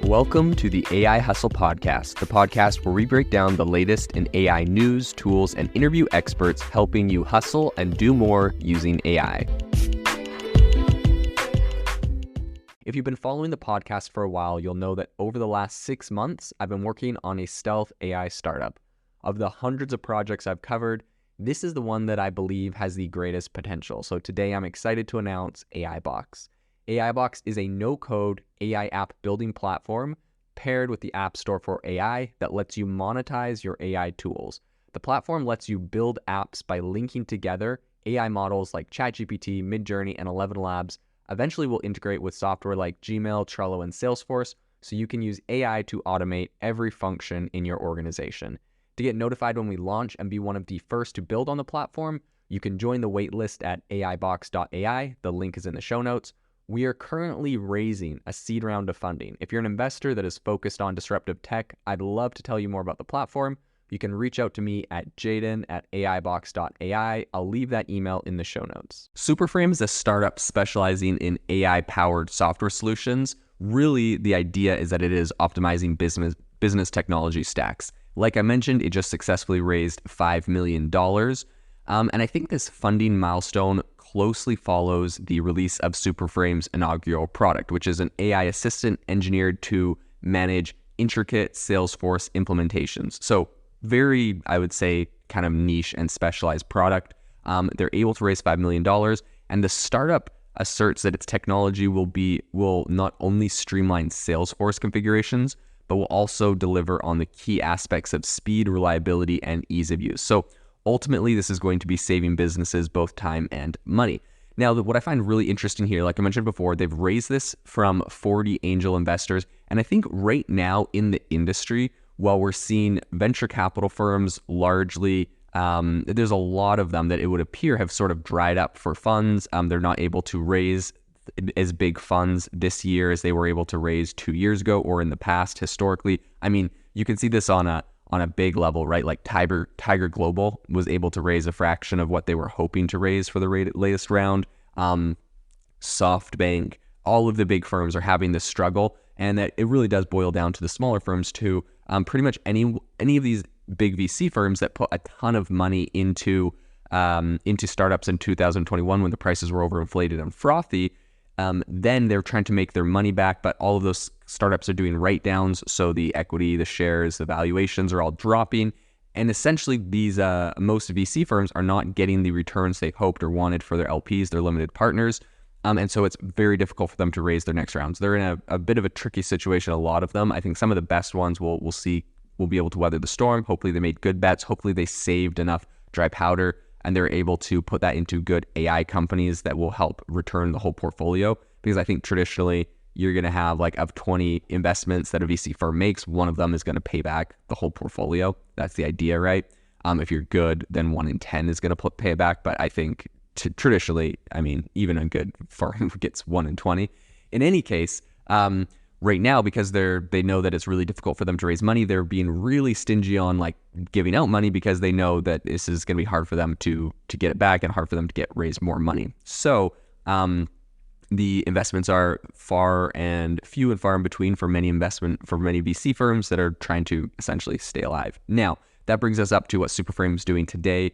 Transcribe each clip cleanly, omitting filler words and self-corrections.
Welcome to the AI Hustle Podcast, the podcast where we break down the latest in AI news, tools, and interview experts helping you hustle and do more using AI. If you've been following the podcast for a while, you'll know that over the last 6 months, I've been working on a stealth AI startup. Of the hundreds of projects I've covered, this is the one that I believe has the greatest potential. So today I'm excited to announce AI Box. AI Box is a no-code AI app building platform paired with the App Store for AI that lets you monetize your AI tools. The platform lets you build apps by linking together AI models like ChatGPT, Midjourney, and 11 Labs. Eventually, we'll integrate with software like Gmail, Trello, and Salesforce, so you can use AI to automate every function in your organization. To get notified when we launch and be one of the first to build on the platform, you can join the waitlist at aibox.ai. The link is in the show notes. We are currently raising a seed round of funding. If you're an investor that is focused on disruptive tech, I'd love to tell you more about the platform. You can reach out to me at jaden@aibox.ai. I'll leave that email in the show notes. Superframe is a startup specializing in AI-powered software solutions. Really, the idea is that it is optimizing business technology stacks. Like I mentioned, it just successfully raised $5 million. And I think this funding milestone closely follows the release of Superframe's inaugural product, which is an AI assistant engineered to manage intricate Salesforce implementations. So very, I would say, kind of niche and specialized product. They're able to raise $5 million, and the startup asserts that its technology will not only streamline Salesforce configurations, but will also deliver on the key aspects of speed, reliability, and ease of use. So ultimately, this is going to be saving businesses both time and money. Now, what I find really interesting here, like I mentioned before, they've raised this from 40 angel investors. And I think right now in the industry, while we're seeing venture capital firms largely, there's a lot of them that it would appear have sort of dried up for funds. They're not able to raise as big funds this year as they were able to raise 2 years ago or in the past historically. I mean, you can see this on a big level, right? Like Tiger Global was able to raise a fraction of what they were hoping to raise for the latest round. SoftBank, all of the big firms are having this struggle, and that it really does boil down to the smaller firms too. Pretty much any of these big VC firms that put a ton of money into startups in 2021 when the prices were overinflated and frothy, then they're trying to make their money back, but all of those startups are doing write-downs, so the equity, the shares, the valuations are all dropping, and essentially these most VC firms are not getting the returns they hoped or wanted for their LPs, their limited partners, and so it's very difficult for them to raise their next rounds. They're in a bit of a tricky situation, a lot of them. I think some of the best ones will be able to weather the storm. Hopefully they made good bets. Hopefully they saved enough dry powder and they're able to put that into good AI companies that will help return the whole portfolio. Because I think traditionally you're going to have, like, of 20 investments that a VC firm makes, one of them is going to pay back the whole portfolio. That's the idea, right? If you're good, then 1 in 10 is going to pay back. But I think traditionally, I mean, even a good firm gets 1 in 20. In any case, right now, because they know that it's really difficult for them to raise money, they're being really stingy on, like, giving out money because they know that this is going to be hard for them to get it back and hard for them to raise more money. So the investments are few and far in between for many VC firms that are trying to essentially stay alive. Now, that brings us up to what Superframe is doing today.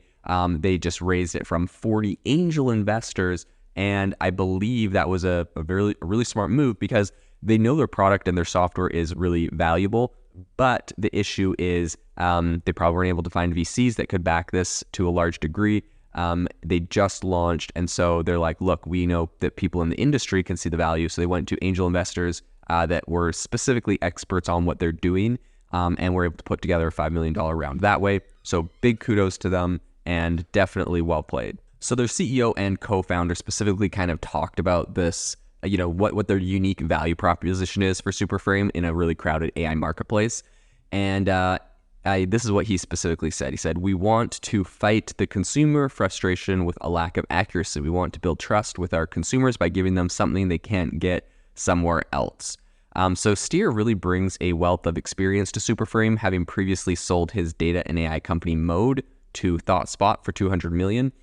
They just raised it from 40 angel investors, and I believe that was a really smart move because they know their product and their software is really valuable, but the issue is they probably weren't able to find VCs that could back this to a large degree. They just launched, and so they're like, look, we know that people in the industry can see the value, so they went to angel investors that were specifically experts on what they're doing, and were able to put together a $5 million round that way. So big kudos to them, and definitely well played. So their CEO and co-founder specifically kind of talked about this, what their unique value proposition is for Superframe in a really crowded AI marketplace. And this is what he specifically said. He said, "We want to fight the consumer frustration with a lack of accuracy. We want to build trust with our consumers by giving them something they can't get somewhere else." So Steer really brings a wealth of experience to Superframe, having previously sold his data and AI company Mode to ThoughtSpot for $200 million.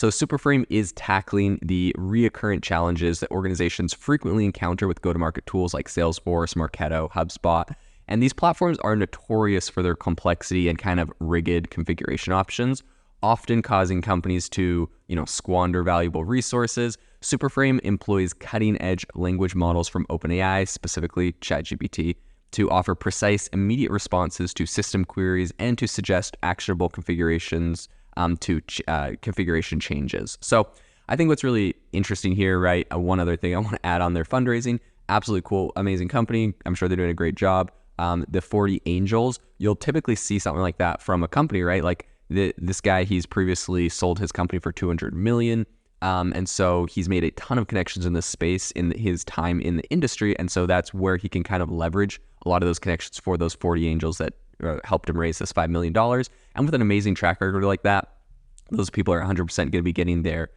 So Superframe is tackling the reoccurrent challenges that organizations frequently encounter with go-to-market tools like Salesforce, Marketo, HubSpot. And these platforms are notorious for their complexity and kind of rigid configuration options, often causing companies to, squander valuable resources. Superframe employs cutting-edge language models from OpenAI, specifically ChatGPT, to offer precise, immediate responses to system queries and to suggest actionable configurations configuration changes. So I think what's really interesting here, right? One other thing I want to add on their fundraising, absolutely cool, amazing company. I'm sure they're doing a great job. The 40 angels, you'll typically see something like that from a company, right? Like this guy, he's previously sold his company for $200 million. And so he's made a ton of connections in this space in his time in the industry. And so that's where he can kind of leverage a lot of those connections for those 40 angels that helped him raise this $5 million. And with an amazing track record like that, those people are 100% going to be getting their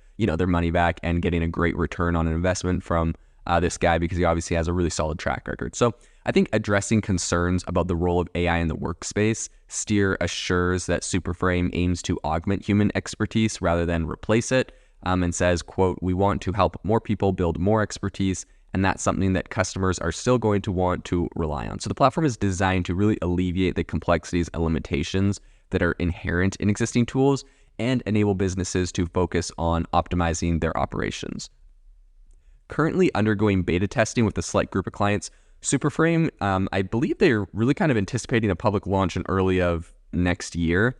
money back and getting a great return on an investment from this guy, because he obviously has a really solid track record. So I think addressing concerns about the role of AI in the workspace, Steer assures that Superframe aims to augment human expertise rather than replace it, and says, quote, "We want to help more people build more expertise, and that's something that customers are still going to want to rely on." So the platform is designed to really alleviate the complexities and limitations that are inherent in existing tools and enable businesses to focus on optimizing their operations. Currently undergoing beta testing with a select group of clients, Superframe, I believe they're really kind of anticipating a public launch in early of next year.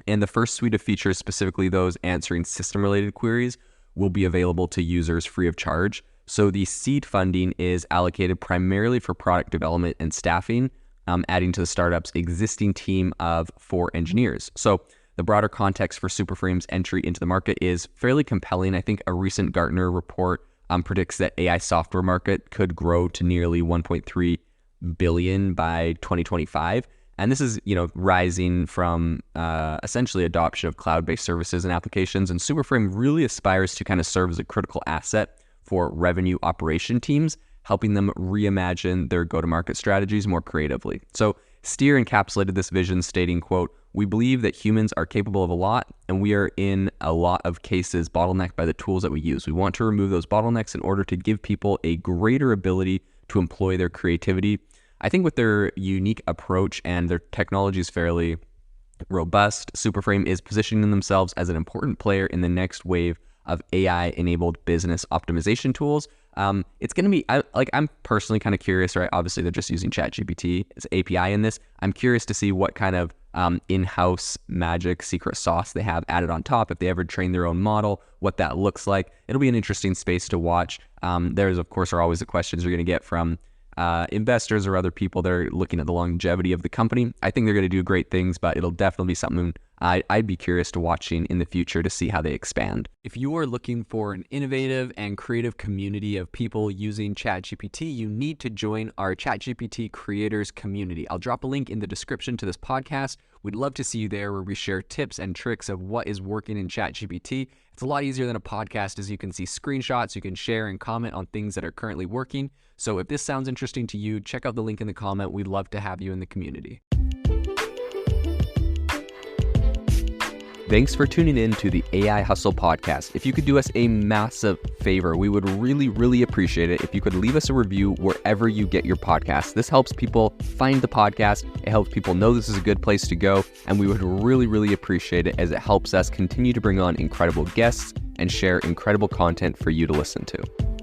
And the first suite of features, specifically those answering system-related queries, will be available to users free of charge. So the seed funding is allocated primarily for product development and staffing, adding to the startup's existing team of 4 engineers. So the broader context for Superframe's entry into the market is fairly compelling. I think a recent Gartner report predicts that AI software market could grow to nearly 1.3 billion by 2025. And this is, rising from essentially adoption of cloud-based services and applications. And Superframe really aspires to kind of serve as a critical asset for revenue operation teams, helping them reimagine their go-to-market strategies more creatively. So Steer encapsulated this vision stating, quote, "We believe that humans are capable of a lot, and we are in a lot of cases bottlenecked by the tools that we use. We want to remove those bottlenecks in order to give people a greater ability to employ their creativity." I think with their unique approach and their technology is fairly robust, Superframe is positioning themselves as an important player in the next wave of AI-enabled business optimization tools. It's going to be, I'm personally kind of curious, right? Obviously, they're just using ChatGPT as API in this. I'm curious to see what kind of in-house magic secret sauce they have added on top. If they ever train their own model, what that looks like. It'll be an interesting space to watch. There's, of course, are always the questions you're going to get from investors or other people that are looking at the longevity of the company. I think they're going to do great things, but it'll definitely be something I'd be curious to watching in the future to see how they expand. If you are looking for an innovative and creative community of people using ChatGPT, you need to join our ChatGPT creators community. I'll drop a link in the description to this podcast. We'd love to see you there, where we share tips and tricks of what is working in ChatGPT. It's a lot easier than a podcast, as you can see screenshots, you can share and comment on things that are currently working. So if this sounds interesting to you, check out the link in the comment. We'd love to have you in the community. Thanks for tuning in to the AI Hustle podcast. If you could do us a massive favor, we would really, really appreciate it if you could leave us a review wherever you get your podcasts. This helps people find the podcast. It helps people know this is a good place to go. And we would really, really appreciate it, as it helps us continue to bring on incredible guests and share incredible content for you to listen to.